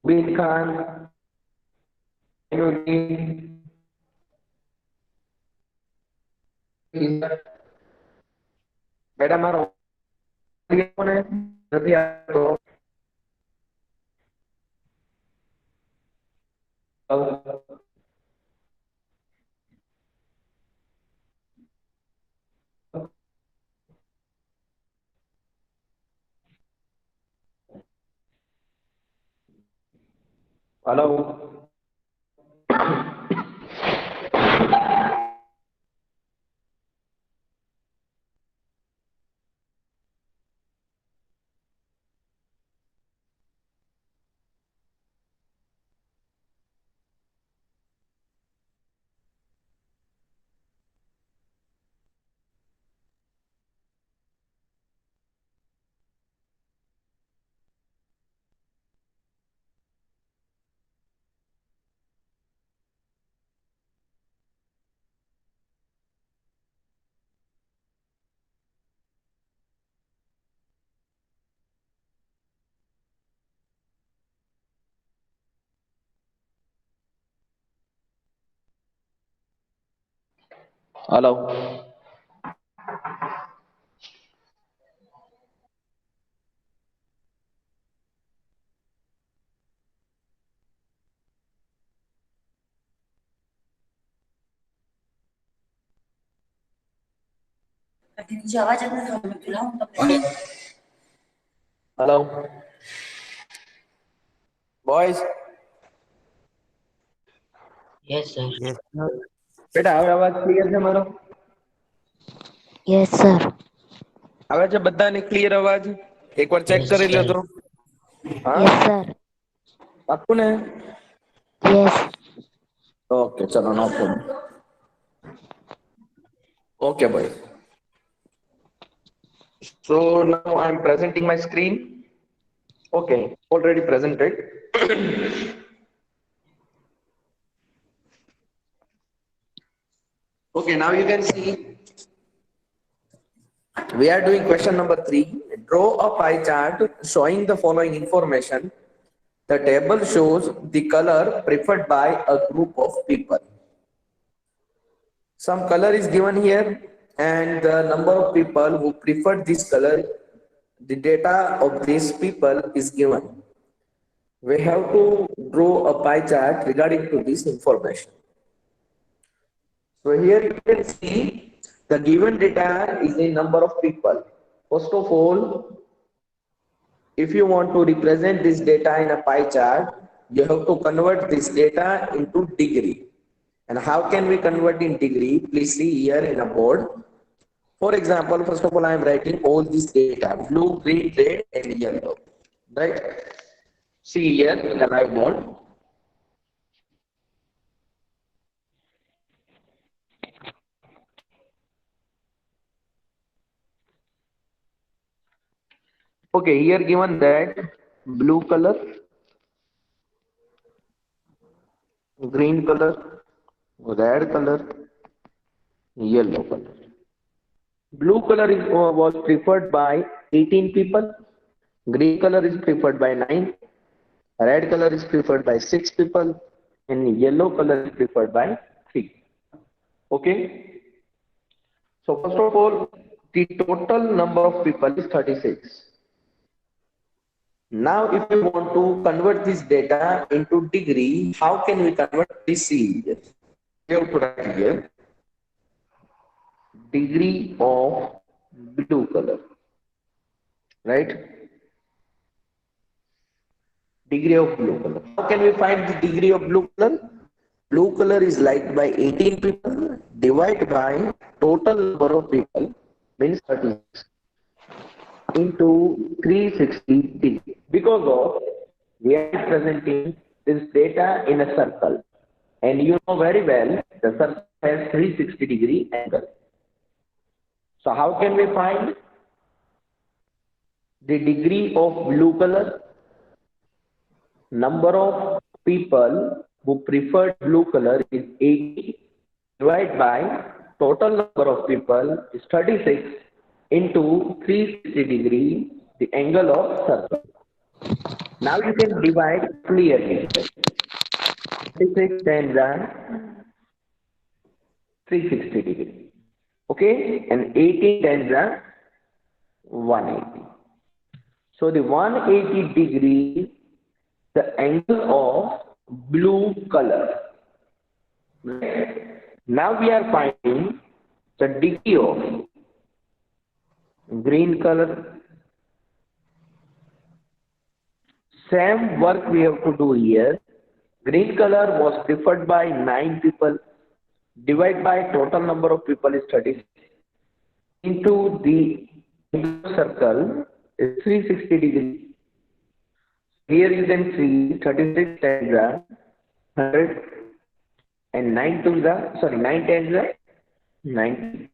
Bin Khan, Ayuddin, madam मारो નથી આવતો hello hello hello boys Yes, sir. Yes, sir. બેટા હવે અવાજ ક્લિયર છે મારો Yes, sir. આવે છે બધાને ક્લિયર અવાજ એકવાર ચેક Yes, કરી લો sir. તો હા Yes, sir. પાક્કું ને Yes. ઓકે ચલો નો પ્રોબ્લેમ ઓકે ભાઈ so now I am presenting my screen okay already presented okay now you can see we are doing question number 3 draw a pie chart showing the following information. The table shows the color preferred by a group of people. Some color is given here and the number of people who preferred this color, the data of these people is given. We have to draw a pie chart regarding to this information. So here you can see the given data is the number of people. First of all, if you want to represent this data in a pie chart, you have to convert this data into degree. And how can we convert in degree? Please see here in a board. For example, first of all, I am writing all this data, blue, green, red, and yellow, right? See here in the live board. Okay, here given that blue color, green color, red color, yellow color. Blue color is, was preferred by 18 people. Green color is preferred by 9. Red color is preferred by 6 people. And yellow color is preferred by 3. Okay. So first of all, the total number of people is 36. Now, if we want to convert this data into degree, how can we convert this here? We have to write here degree of blue color, right? Degree of blue color. How can we find the degree of blue color? Blue color is liked by 18 people divided by total number of people means 36 into 360 degree. Because of we are presenting this data in a circle. And you know very well the circle has 360-degree angle. So how can we find the degree of blue color? Number of people who preferred blue color is 80 divided by total number of people is 36 into 360 degree the angle of circle. Now you can divide clearly. 36 times 360 degree. Okay, and 18 times 180. So the 180 degree, the angle of blue color. Now we are finding the degree of green color. Same work we have to do here. Green color was preferred by 9 people. Divide by total number of people is 36. Into the circle is 360 degrees. Here you can see 36 times 100 and 9 to the, sorry, 9 times 90.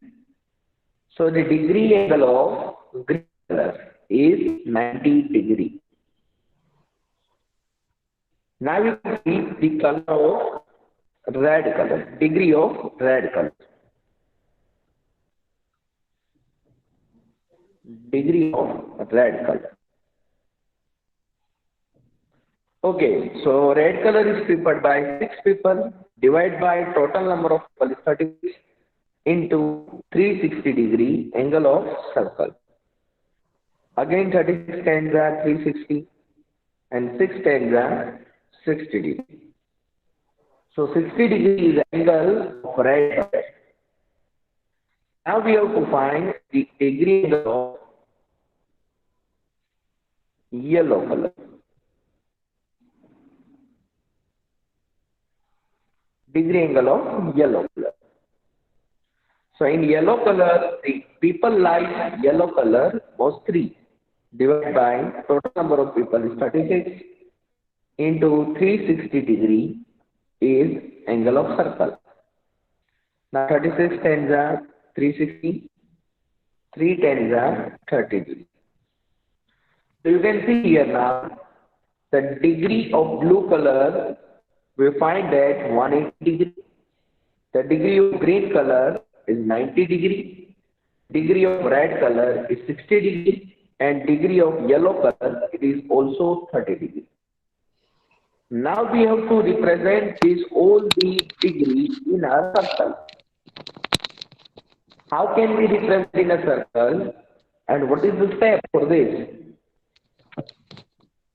So the degree angle of green color is 90 degree. Now you can see the color of red color, degree of red color. Degree of red color. Okay, so red color is preferred by 6 people. Divide by total number of people is 36 into 360 degree angle of circle. Again 36 times 360 and 6 times 60 degree. So 60 degree is the angle of red color. Now we have to find the degree angle of yellow color. Degree angle of yellow color. So in yellow color, the people like yellow color was 3. Divided by total number of people is 36 into 360 degree is angle of circle. Now 36 times 360, 3 times 30 degree. So you can see here now the degree of blue color we find that 180 degree. The degree of green color is 90 degree. Degree of red color is 60 degree. And degree of yellow color it is also 30 degree. Now we have to represent this all the degree in a circle. How can we represent in a circle? And what is the step for this?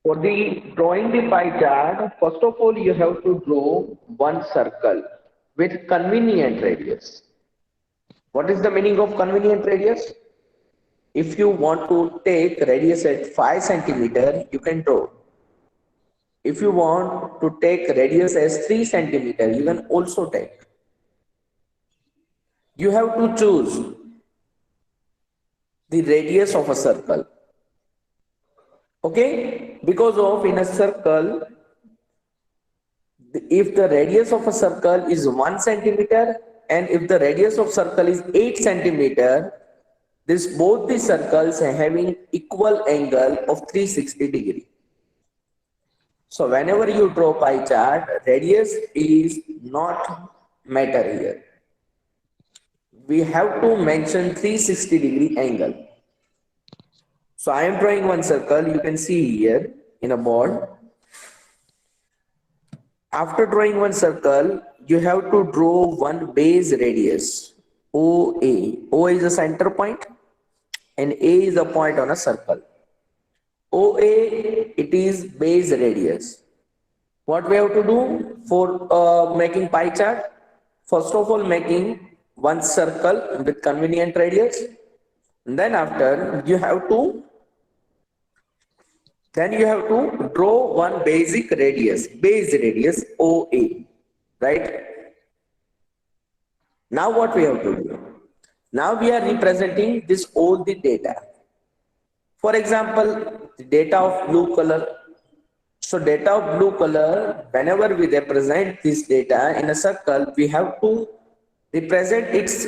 For the drawing the pie chart, first of all you have to draw one circle with convenient radius. What is the meaning of convenient radius? If you want to take radius at 5 centimeter, you can draw. If you want to take radius as 3 centimeter, you can also take. You have to choose the radius of a circle. Okay, because of in a circle, if the radius of a circle is 1 centimeter and if the radius of circle is 8 centimeter, this both the circles are having equal angle of 360 degree. So whenever you draw pie chart, radius is not matter here. We have to mention 360 degree angle. So I am drawing one circle, you can see here in a board. After drawing one circle, you have to draw one base radius, OA. O is a center point and A is a point on a circle. OA, it is base radius. What we have to do for making pie chart? First of all, making one circle with convenient radius. And then after, you have to draw one basic radius, base radius OA, right? Now what we have to do? Now we are representing this all the data. For example, the data of blue color So data of blue color, whenever we represent this data in a circle, we have to represent its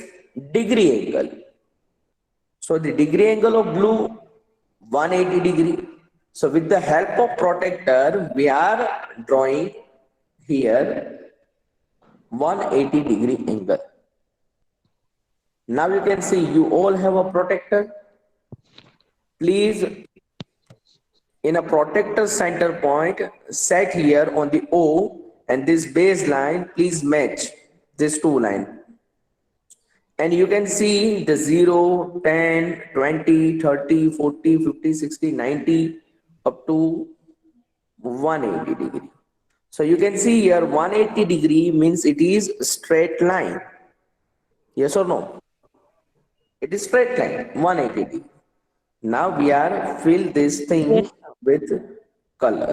degree angle. So the degree angle of blue 180 degree. So with the help of protractor, we are drawing here 180 degree angle. Now you can see you all have a protractor. Please, in a protractor center point, set here on the O and this baseline, please match this two line. And you can see the 0, 10, 20, 30, 40, 50, 60, 90 up to 180 degree. So you can see here 180 degree means it is straight line. Yes or no? It is straight line 180 degree. Now we are fill this thing Yes, sir. with color.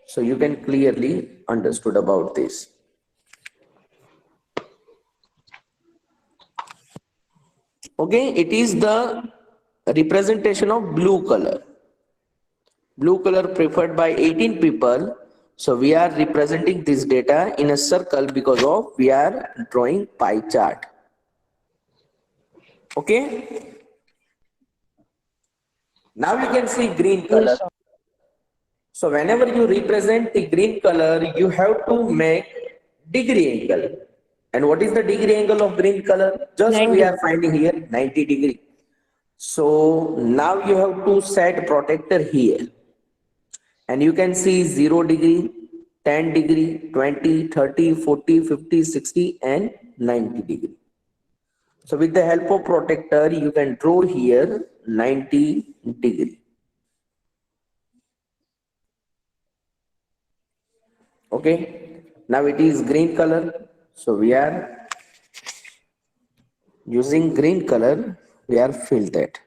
So you can clearly understood about this. Okay, it is the representation of blue color. Blue color preferred by 18 people. So we are representing this data in a circle because of we are drawing pie chart. Okay. Now you can see green color. Yes, sir. So whenever you represent the green color, you have to make degree angle. And what is the degree angle of green color? Just we 90. are finding here 90 degree. So now you have to set protector here. And you can see 0 degree, 10 degree, 20, 30, 40, 50, 60 and 90 degree. So with the help of protector, you can draw here 90 degree. Okay. Now it is green color. So we are using green color. We are fill that.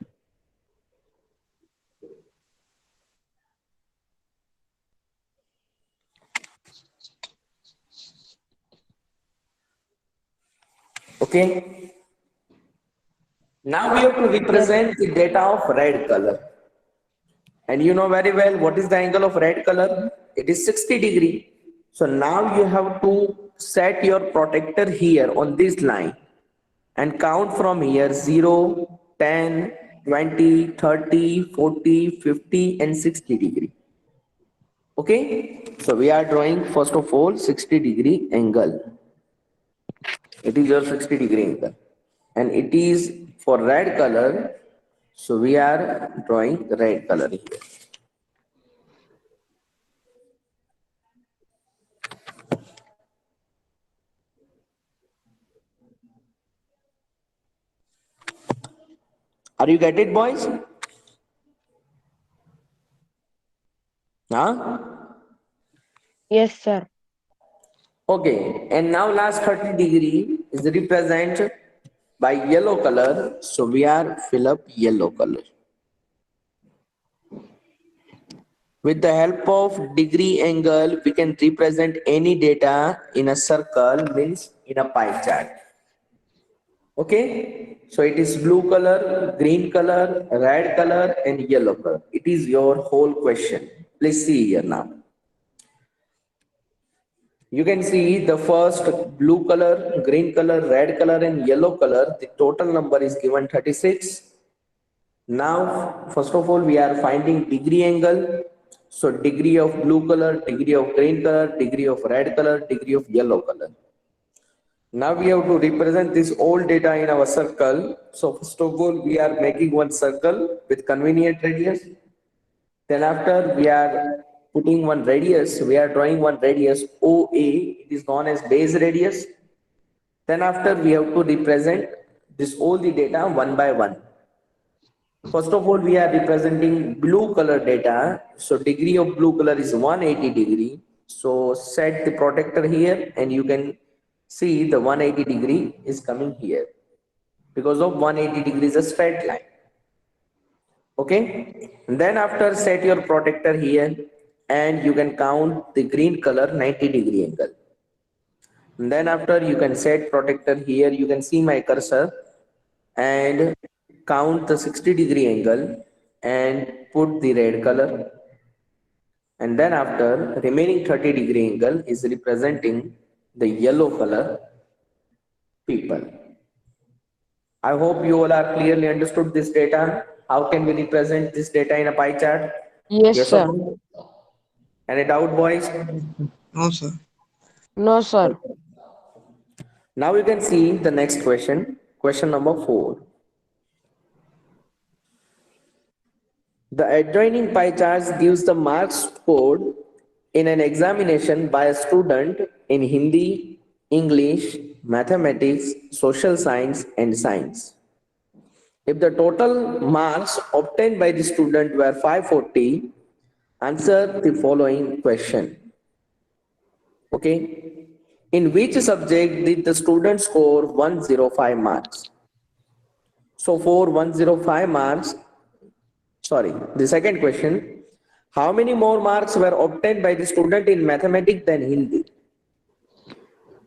Okay. Now we have to Yes, sir. represent the data of red color. And you know very well what is the angle of red color? It is 60 degree. So now you have to set your protector here on this line and count from here 0, 10, 20, 30, 40, 50 and 60 degree. Okay. So we are drawing first of all 60 degree angle. It is your 60 degree angle. And it is for red color. So we are drawing red color here. Are you get it, boys? Huh? Yes, sir. Okay. And now last 30 degree is represented by yellow color. So we are fill up yellow color. With the help of degree angle, we can represent any data in a circle, means in a pie chart. Okay. So it is blue color, green color, red color, and yellow color. It is your whole question. Please see here now. You can see the first blue color, green color, red color, and yellow color. The total number is given 36. Now, first of all, we are finding degree angle. So degree of blue color, degree of green color, degree of red color, degree of yellow color. Now we have to represent this all data in our circle. So first of all, we are making one circle with convenient radius. Then after we are putting one radius, we are drawing one radius OA. It is known as base radius. Then after we have to represent this all the data one by one. First of all, we are representing blue color data. So degree of blue color is 180 degree. So set the protector here and you can see the 180 degree is coming here. Because of 180 degree is a straight line. Okay. And then after set your protector here and you can count the green color 90 degree angle. And then after you can set protector here, you can see my cursor and count the 60 degree angle and put the red color. And then after remaining 30-degree angle is representing the yellow color people. I hope you all are clearly understood this data. How can we represent this data in a pie chart? Yes, Yes or sir. no? Any doubt, boys? No, sir. No, sir. Okay. Now you can see the next question, question number 4. The adjoining pie charts gives the marks scored in an examination by a student in Hindi, English, mathematics, social science and science. If the total marks obtained by the student were 540, answer the following question. Okay. In which subject did the student score 105 marks? So for 105 marks, sorry, the second question, how many more marks were obtained by the student in mathematics than Hindi?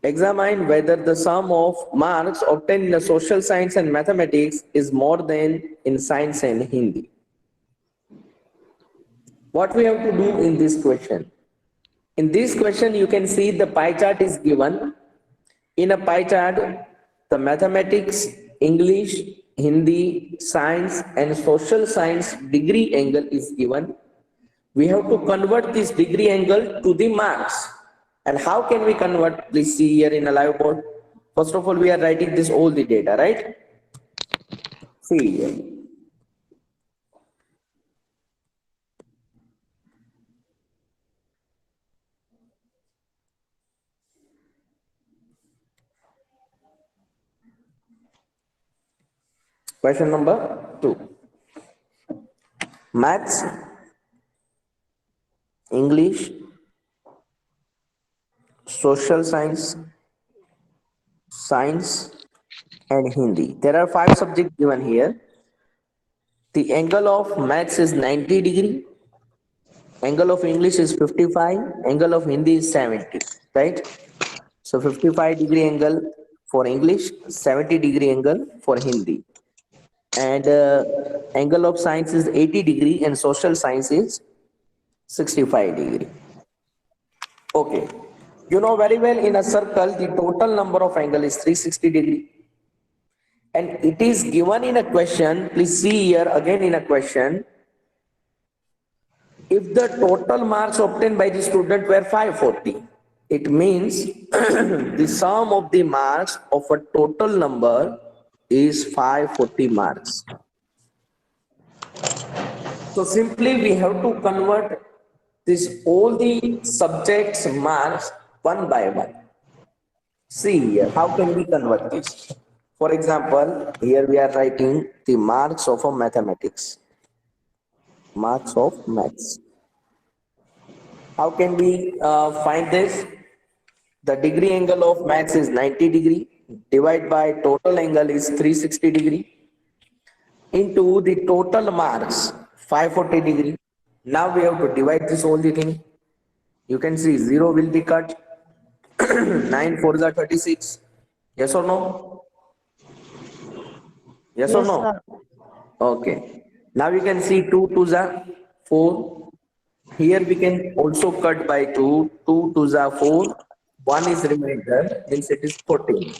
Examine whether the sum of marks obtained in the social science and mathematics is more than in science and Hindi. What we have to do in this question? In this question, you can see the pie chart is given. In a pie chart, the mathematics, English, Hindi, science and social science degree angle is given. We have to convert this degree angle to the marks. And how can we convert? Please see here in a live board. First of all, we are writing this all the data, right? See here. Question number 2. Maths, English, social science, science, and Hindi. There are 5 subjects given here. The angle of maths is 90-degree, angle of English is 55, angle of Hindi is 70, right? So 55-degree angle for English, 70-degree angle for Hindi. And angle of science is 80-degree and social science is 65-degree. Okay. You know very well in a circle, the total number of angle is 360-degree. And it is given in a question, please see here again in a question, if the total marks obtained by the student were 540, it means the sum of the marks of a total number is 540 marks. So simply we have to convert this all the subjects marks one by one. See here, how can we convert this? For example, here we are writing the marks of a mathematics, marks of maths. How can we find this? The degree angle of maths is 90-degree, divided by total angle is 360-degree, into the total marks 540-degree. Now we have to divide this whole thing. You can see 0 will be cut. 9 4s are 36. Yes or no? Yes or Yes, no? sir. Okay. Now you can see 2 2s are 4. Here we can also cut by 2. 2 2s are 4. 1 is remainder, means it is 14.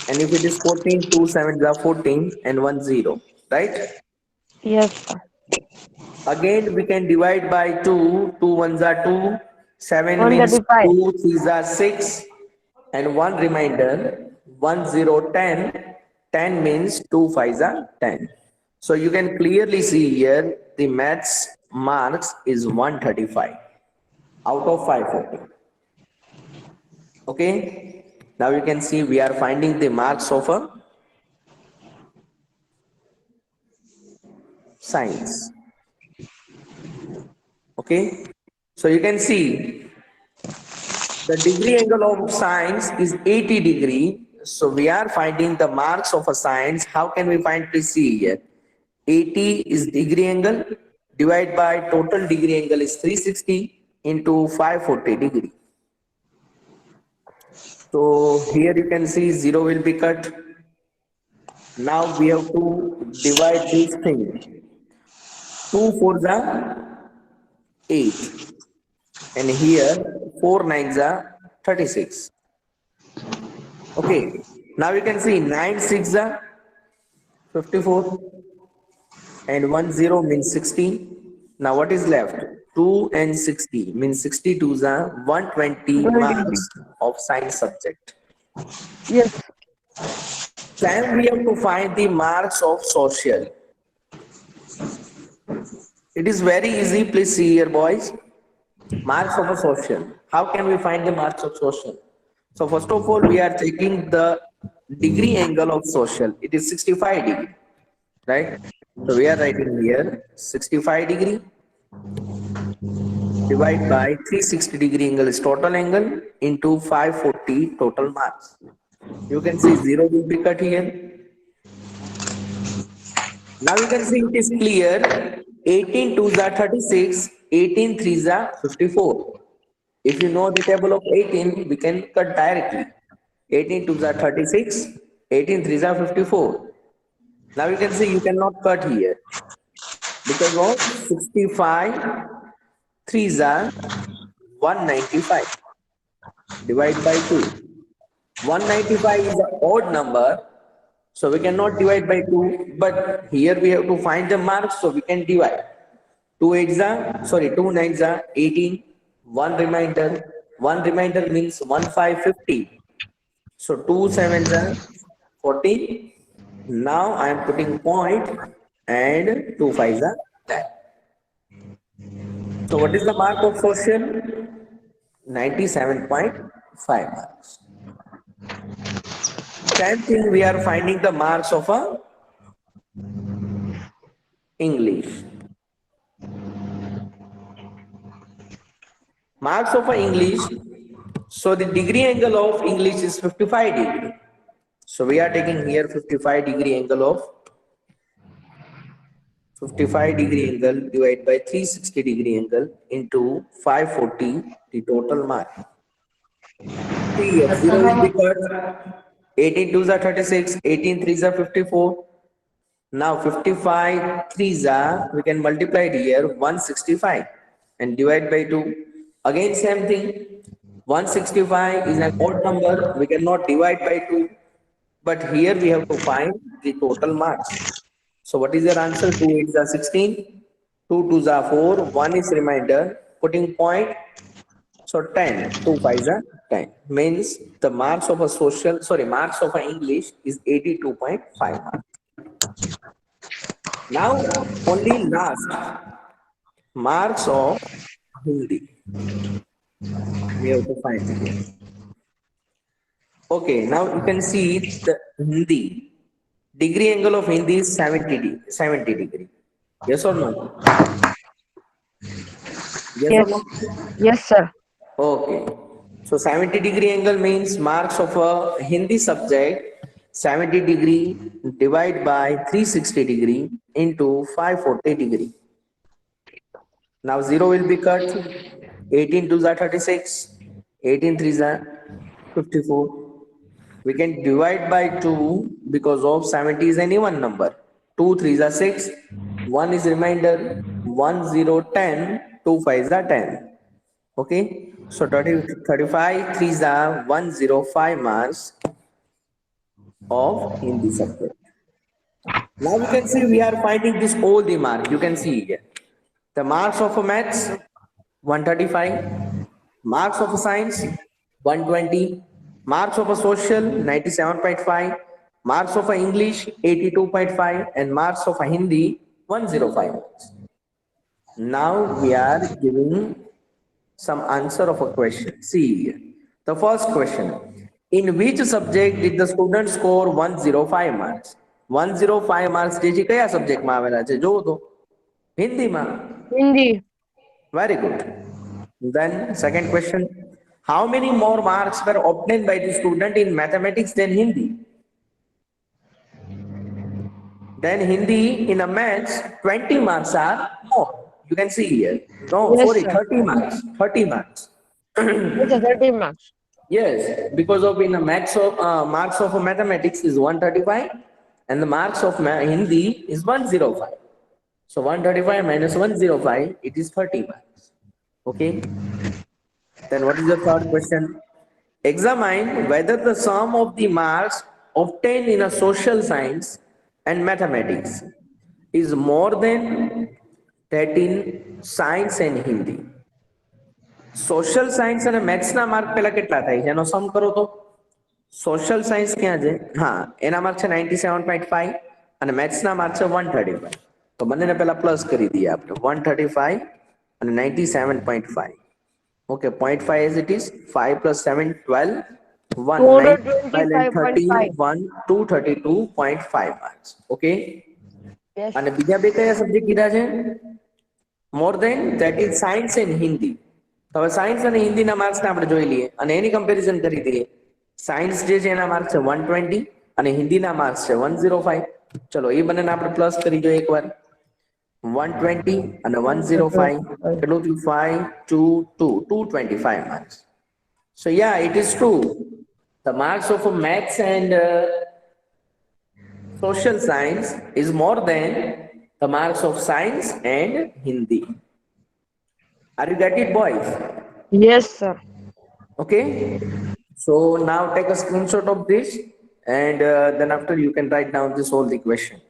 And if it is 14, 2 sevens are 14 and 1 0. Right? Yes, sir. Again, we can divide by 2. 2 ones are 2. 7 means 135. 2 threes are 6. And 1 reminder, 1 0 10. 10 means 2 fives are 10. So you can clearly see here the maths marks is 135 out of 540. Okay. Now you can see we are finding the marks of a science. Okay. So you can see the degree angle of science is 80-degree. So we are finding the marks of a science. How can we find? Please see here. 80 is degree angle divided by total degree angle is 360 into 540-degree. So here you can see 0 will be cut. Now we have to divide this thing. 2 4s are 8. and here 4 nines are 36. Okay, now you can see 9 6 are 54 and 1 0 means 16. Now what is left? 2 and 60 means 62 are 120 120. marks of science subject. Yes. Then we have to find the marks of social. It is very easy. Please see here, boys. Marks of a social. How can we find the marks of social? So first of all, we are taking the degree angle of social. It is 65 degree, right? So we are writing here 65 degree divide by 360-degree angle is total angle into 540 total marks. You can see 0 will be cut here. Now you can see it is clear. 18 2s are 36, 18 3s are 54. If you know the table of 18, we can cut directly. 18 2s are 36, 18 3s are 54. Now you can see you cannot cut here because of 65 3s are 195. Divide by 2. 195 is an odd number, so we cannot divide by 2, but here we have to find the marks, so we can divide. 2 nines are 18, 1 remainder means 1550. So 2 sevens are 14. Now I am putting point and 2 fives are 10. So what is the mark of social? 97.5 marks. Same thing, we are finding the marks of a English. Marks of a English. So the degree angle of English is 55 degree. So we are taking here 55 degree angle of 55 degree angle divided by 360 degree angle into 540 the total mark. See here, 0 will be cut. 18 2s are 36, 18 3s are 54. Now 55 3s are, we can multiply it here 165 and divide by 2. Again same thing. 165 is an odd number. We cannot divide by 2. But here we have to find the total marks. So what is your answer? 2 8s are 16. 2 2s are 4. 1 is remainder. Putting point. So 10. 2 5s are 10. Means the marks of a social, sorry, marks of a English is 82.5 marks. Now only last, marks of Hindi. We have to find it here. Okay, now you can see the Hindi. Degree angle of Hindi is 70 degree. Yes or no? Yes or Yes. no? Yes, sir. Okay. So 70 degree angle means marks of a Hindi subject 70 degree divide by 360 degree into 540 degree. Now 0 will be cut. 18 2s are 36. 18 3s are 54. We can divide by 2 because of 70 is an even number. 2 3s are 6. 1 is remainder. 1 0 10. 2 5s are 10. Okay. So 35 3s are 105 marks of Hindi subject. Now you can see we are finding this all the mark. You can see here. The marks of a maths 135, marks of a science 120, marks of a social 97.5, marks of a English 82.5, and marks of a Hindi 105. Now we are giving some answer of a question. See here. The first question. In which subject did the student score 105 marks? 105 marks જે છે કયા સબ્જેક્ટમાં આવેલા છે જોવો તો હિન્દીમાં. Hindi. Very good. Then second question. How many more marks were obtained by the student in mathematics than Hindi? Then Hindi in a maths 20 marks are more. You can see here. No, Yes, sorry, sir. 30 marks. 30 marks. Yes, sir. 30 marks. Yes, because of in a maths of marks of mathematics is 135 and the marks of Hindi is 105. So 135 minus 105, it is 30 marks. Okay. Then what is the third question? Examine whether the sum of the marks obtained in a social science and mathematics is more than that in science and Hindi. Social science અને મેથ્સના mark પહેલા કેટલા થાય છે એનો સમ કરો તો social science ક્યાં છે હા એના માર્ક છે 97.5 અને મેથ્સના માર્ક છે 135 તો બંનેને પહેલા પ્લસ કરી દઈએ આપણે 135 અને 97.5 okay 0.5 as it is 5 plus 7 12 1 9 12 and 13 1 232.5 marks okay Yes. અને બીજા બે કયા સબ્જેક્ટ કીધા છે more than that is science and Hindi તો હવે સાયન્સ અને હિન્દીના માર્ક્સને આપણે જોઈ લઈએ અને એની કમ્પેરિઝન કરી દઈએ સાયન્સ જે છે એના માર્ક્સ છે 120 અને હિન્દીના માર્ક્સ છે 105 ચલો એ બંનેને આપણે પ્લસ કરી જોઈએ એકવાર 120 અને 105 કેટલું થયું 5 2 2 225 marks. So yeah, it is true. The marks of maths and social science is more than the marks of science and Hindi. Are you get it, boys? Yes, sir. Okay. So now take a screenshot of this, and then after you can write down this whole equation.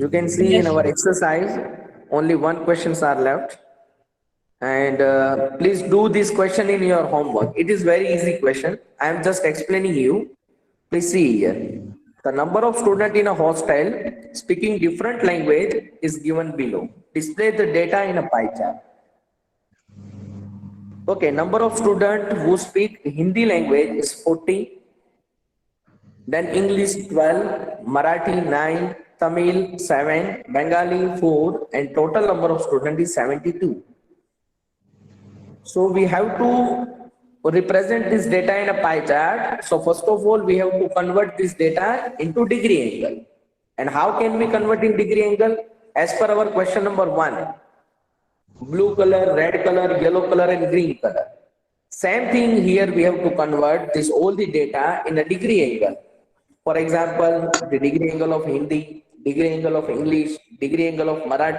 You can see in our exercise only one questions are left, and please do this question in your homework. It is very easy question. I am just explaining you. Please see here. The number of students in a hostel speaking different language is given below. Display the data in a pie chart. Okay, number of students who speak Hindi language is 40, then English 12, Marathi 9, Tamil 7, Bengali 4, and total number of students is 72. So we have to represent this data in a pie chart. So first of all, we have to convert this data into degree angle. And how can we convert in degree angle? As per our question number 1, blue color, red color, yellow color, and green color. Same thing here, we have to convert this all the data in a degree angle. For example, the degree angle of Hindi, degree angle of English, degree angle of Marathi,